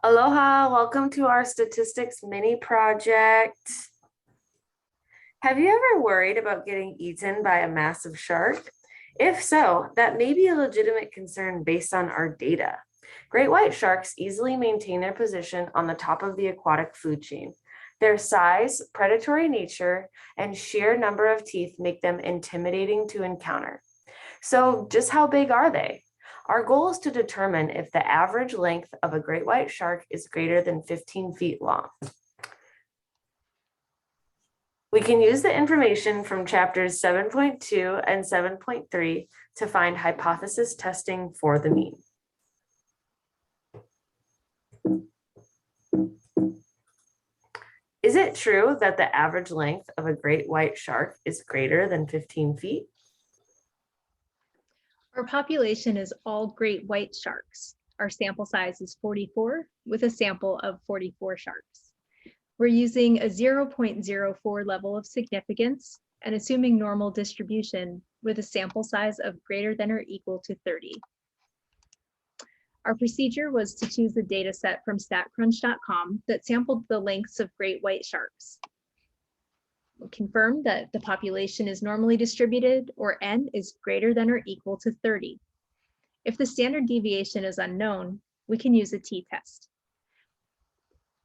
Aloha, welcome to our statistics mini project. Have you ever worried about getting eaten by a massive shark? If so, that may be a legitimate concern based on our data. Great white sharks easily maintain their position on the top of the aquatic food chain. Their size, predatory nature, and sheer number of teeth make them intimidating to encounter. So, just how big are they? Our goal is to determine if the average length of a great white shark is greater than 15 feet long. We can use the information from chapters 7.2 and 7.3 to find hypothesis testing for the mean. Is it true that the average length of a great white shark is greater than 15 feet? Our population is all great white sharks. Our sample size is 44 with a sample of 44 sharks. We're using a 0.04 level of significance and assuming normal distribution with a sample size of greater than or equal to 30. Our procedure was to choose a data set from statcrunch.com that sampled the lengths of great white sharks. We'll confirm that the population is normally distributed or n is greater than or equal to 30. If the standard deviation is unknown, we can use a t-test.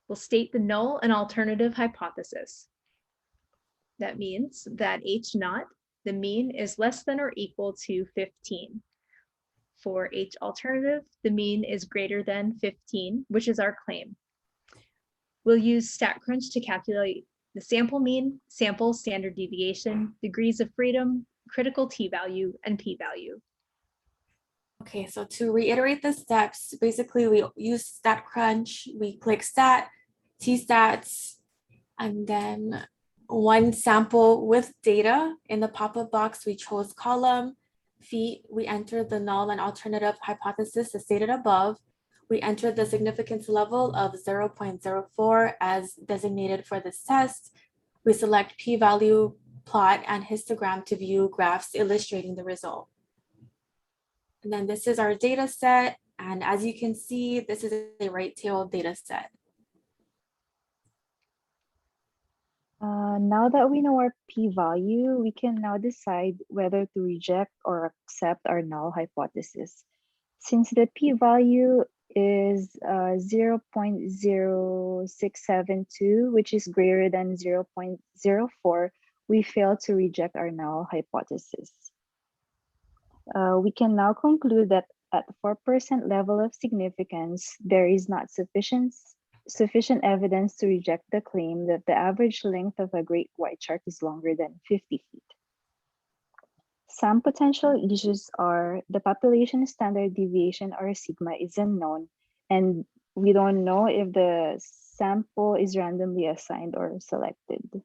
We'll state the null and alternative hypothesis. That means that H naught, the mean, is less than or equal to 15. For H alternative, the mean is greater than 15, which is our claim. We'll use StatCrunch to calculate the sample mean, sample standard deviation, degrees of freedom, critical t-value, and p-value. Okay, so to reiterate the steps, basically we use StatCrunch, we click stat, t-stats, and then one sample with data. In the pop-up box, we chose column, feet, we entered the null and alternative hypothesis as stated above. We entered the significance level of 0.04 as designated for this test. We select p-value, plot, and histogram to view graphs illustrating the result. And then this is our data set. And as you can see, this is a right tail data set. Now that we know our p-value, we can now decide whether to reject or accept our null hypothesis. Since the p-value is 0.0672, which is greater than 0.04, we fail to reject our null hypothesis. We can now conclude that at 4% level of significance, there is not sufficient evidence to reject the claim that the average length of a great white shark is longer than 50 feet. Some potential issues are the population standard deviation, or sigma, is unknown, and we don't know if the sample is randomly assigned or selected.